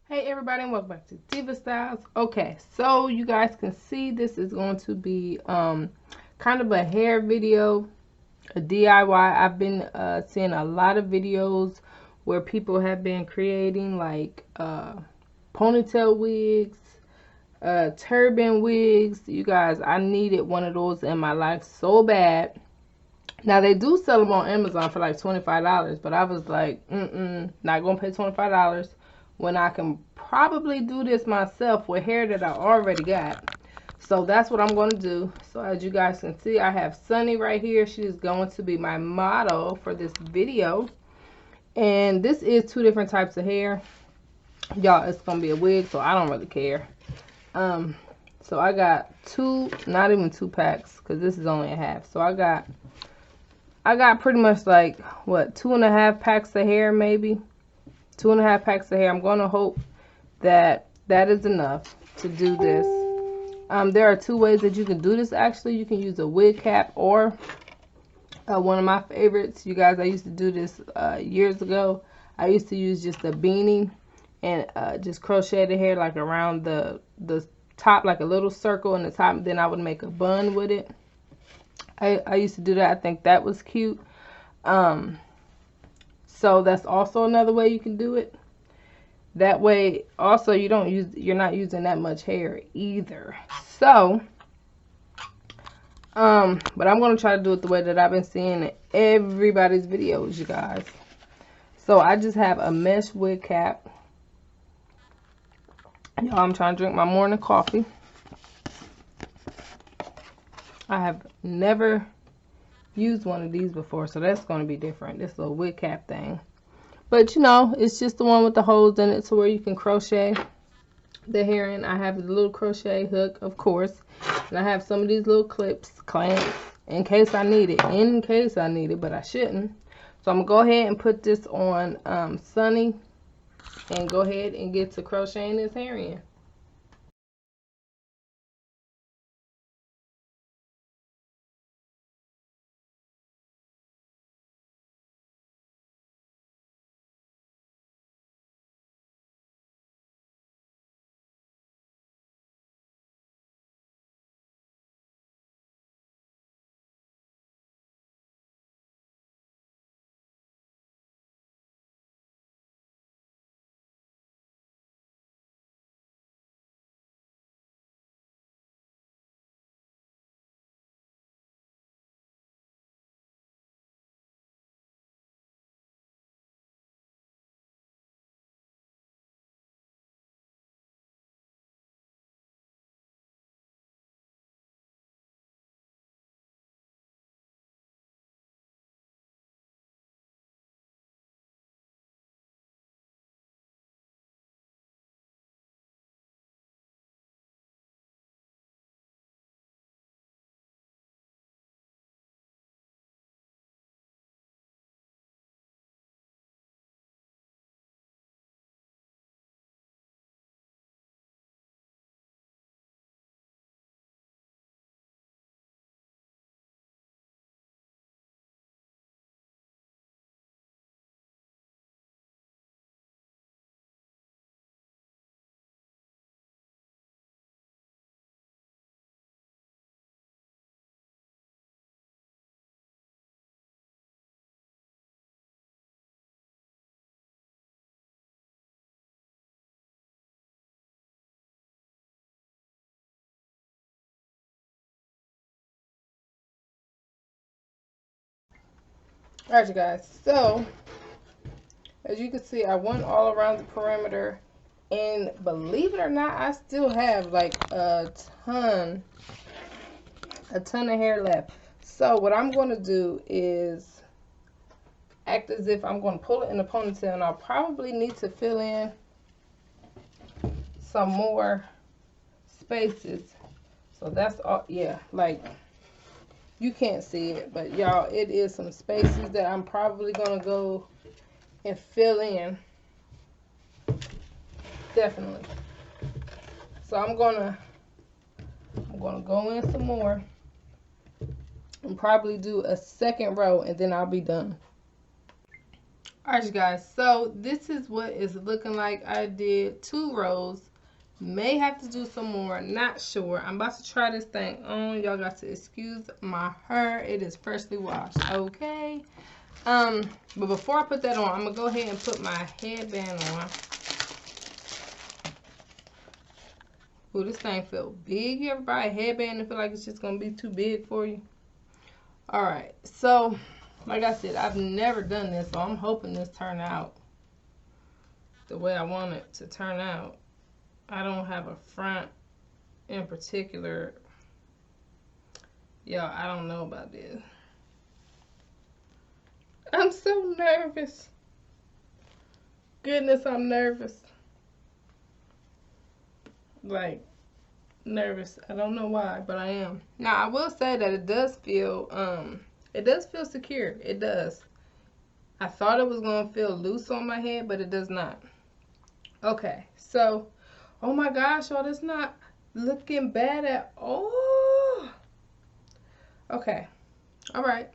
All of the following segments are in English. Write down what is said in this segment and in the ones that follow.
Hey everybody, and welcome back to Diva Styles. Okay, so you guys can see this is going to be kind of a hair video, a DIY. I've been seeing a lot of videos where people have been creating like ponytail wigs, turban wigs. You guys, I needed one of those in my life so bad. Now they do sell them on Amazon for like $25, but I was like, not gonna pay $25 when I can probably do this myself with hair that I already got. So that's what I'm going to do. So as you guys can see, I have Sunny right here. She's going to be my model for this video. And this is 2 different types of hair. Y'all, it's going to be a wig, so I don't really care. So I got 2, not even 2 packs, because this is only a half. So I got pretty much like, what, 2.5 packs of hair maybe? 2.5 packs of hair. I'm going to hope that that is enough to do this. There are 2 ways that you can do this actually. You can use a wig cap or one of my favorites. You guys, I used to do this years ago. I used to use just a beanie and just crochet the hair like around the top, like a little circle in the top. Then I would make a bun with it. I used to do that. I think that was cute. So that's also another way you can do it. That way also you're not using that much hair either. So but I'm going to try to do it the way that I've been seeing in everybody's videos, you guys. So I just have a mesh wig cap. Y'all, I'm trying to drink my morning coffee. I have never used one of these before, so that's going to be different, this little wig cap thing. But you know, it's just the one with the holes in it, so where you can crochet the hair in. I have a little crochet hook, of course, and I have some of these little clamps in case I need it, but I shouldn't. So I'm gonna go ahead and put this on Sunny and go ahead and get to crocheting this hair in. Alright, you guys, so as you can see, I went all around the perimeter, and believe it or not, I still have like a ton of hair left. So what I'm going to do is act as if I'm going to pull it in a ponytail, and I'll probably need to fill in some more spaces. So that's all. Yeah, like you can't see it, but y'all, it is some spaces that I'm probably gonna go and fill in. Definitely. So I'm gonna go in some more and probably do a second row, and then I'll be done. Alright, you guys, so this is what it's looking like. I did 2 rows. May have to do some more, not sure. I'm about to try this thing on. Y'all got to excuse my hair. It is freshly washed, okay? But before I put that on, I'm gonna go ahead and put my headband on. Ooh, this thing feel big. You ever buy a headband and feel like it's just gonna be too big for you? Alright, so like I said, I've never done this, so I'm hoping this turn out the way I want it to turn out. I don't have a front in particular. Y'all, I don't know about this. I'm so nervous. Goodness, I'm nervous. Like, nervous. I don't know why, but I am. Now, I will say that it does feel secure. It does. I thought it was going to feel loose on my head, but it does not. Okay, so, oh my gosh, y'all, that's not looking bad at all. Okay, all right.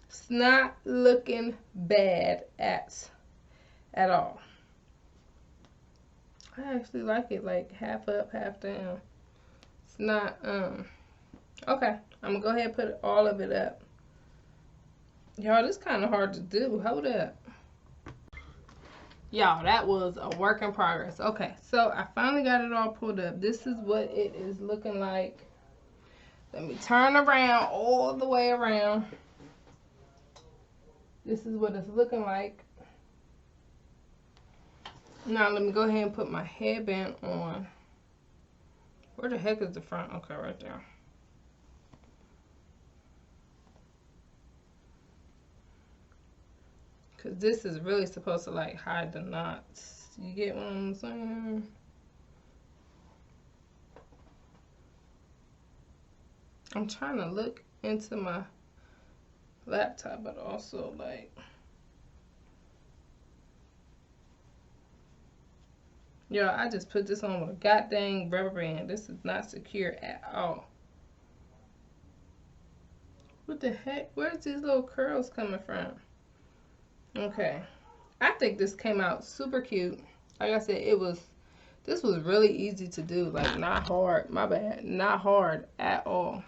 It's not looking bad at all. I actually like it like half up, half down. It's not, okay. I'm gonna go ahead and put all of it up. Y'all, this kind of hard to do. Hold up. Y'all, that was a work in progress. Okay, so I finally got it all pulled up. This is what it is looking like. Let me turn around all the way around. This is what it's looking like. Now let me go ahead and put my headband on. Where the heck is the front? Okay, right there. Because this is really supposed to like hide the knots. You get what I'm saying? I'm trying to look into my laptop, but also like, yo, I just put this on with a goddamn rubber band. This is not secure at all. What the heck? Where's these little curls coming from? Okay. I think this came out super cute. Like I said, this was really easy to do. Like, not hard. My bad. Not hard at all.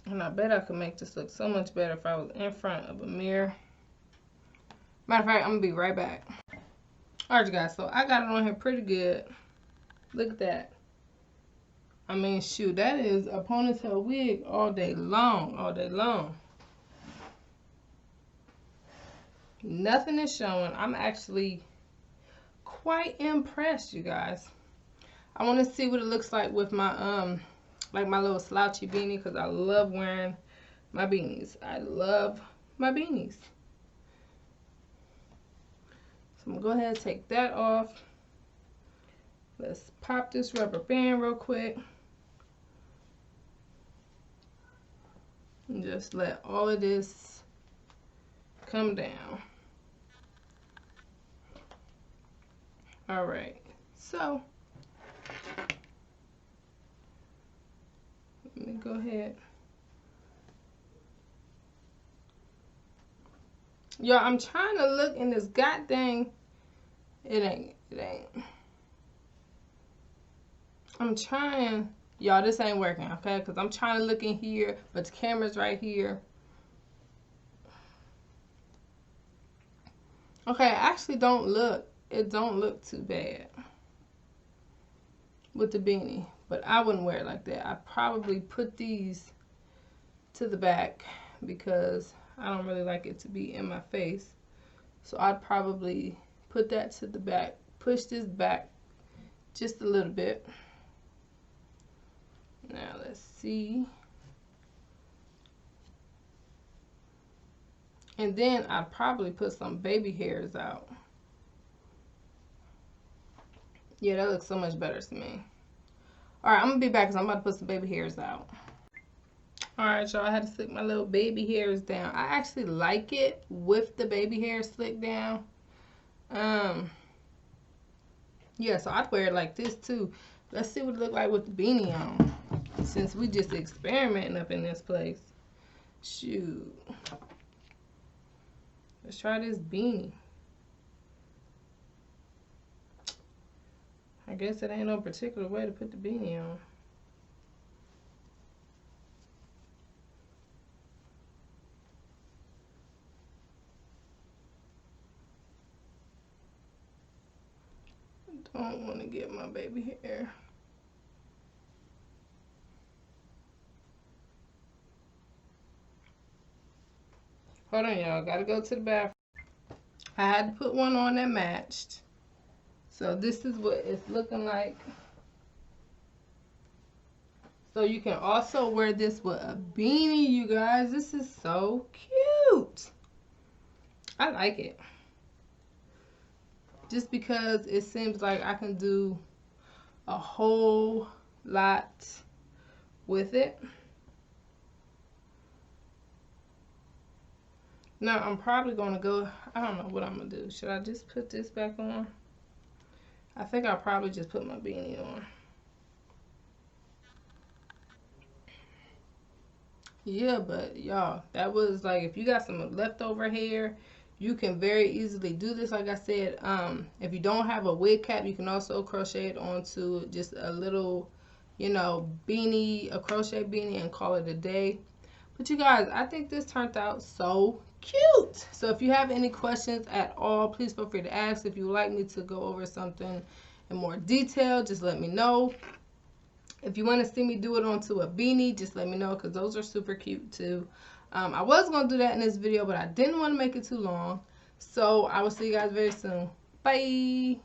And I bet I could make this look so much better if I was in front of a mirror. Matter of fact, I'm going to be right back. Alright, you guys. So, I got it on here pretty good. Look at that. I mean, shoot. That is a ponytail wig all day long. All day long. Nothing is showing. I'm actually quite impressed, you guys. I want to see what it looks like with my, like my little slouchy beanie, because I love wearing my beanies. I love my beanies. So I'm going to go ahead and take that off. Let's pop this rubber band real quick. And just let all of this come down. Alright, so let me go ahead. Y'all, I'm trying to look in this goddamn, it ain't. I'm trying, y'all, this ain't working, okay? Because I'm trying to look in here, but the camera's right here. Okay, actually it don't look too bad with the beanie, but I wouldn't wear it like that. I'd probably put these to the back because I don't really like it to be in my face. So I'd probably put that to the back, push this back just a little bit. Now let's see. And then I'd probably put some baby hairs out. Yeah, that looks so much better to me. All right, I'm gonna be back because I'm about to put some baby hairs out. All right, y'all, I had to slick my little baby hairs down. I actually like it with the baby hair slicked down. Yeah, so I'd wear it like this too. Let's see what it look like with the beanie on, since we just experimenting up in this place. Shoot. Let's try this beanie. I guess it ain't no particular way to put the beanie on. Don't want to get my baby hair. Hold on, y'all. Gotta go to the bathroom. I had to put one on that matched. So this is what it's looking like. So you can also wear this with a beanie, you guys. This is so cute. I like it. Just because it seems like I can do a whole lot with it. Now I'm probably gonna go, I don't know what I'm gonna do. Should I just put this back on? I think I'll probably just put my beanie on. Yeah, but y'all, that was like, if you got some leftover hair, you can very easily do this. Like I said, if you don't have a wig cap, you can also crochet it onto just a little, you know, beanie, a crochet beanie, and call it a day. But you guys, I think this turned out so cute. So if you have any questions at all, please feel free to ask. If you would like me to go over something in more detail, just let me know. If you want to see me do it onto a beanie, just let me know, because those are super cute too. I was going to do that in this video, but I didn't want to make it too long. So I will see you guys very soon. Bye.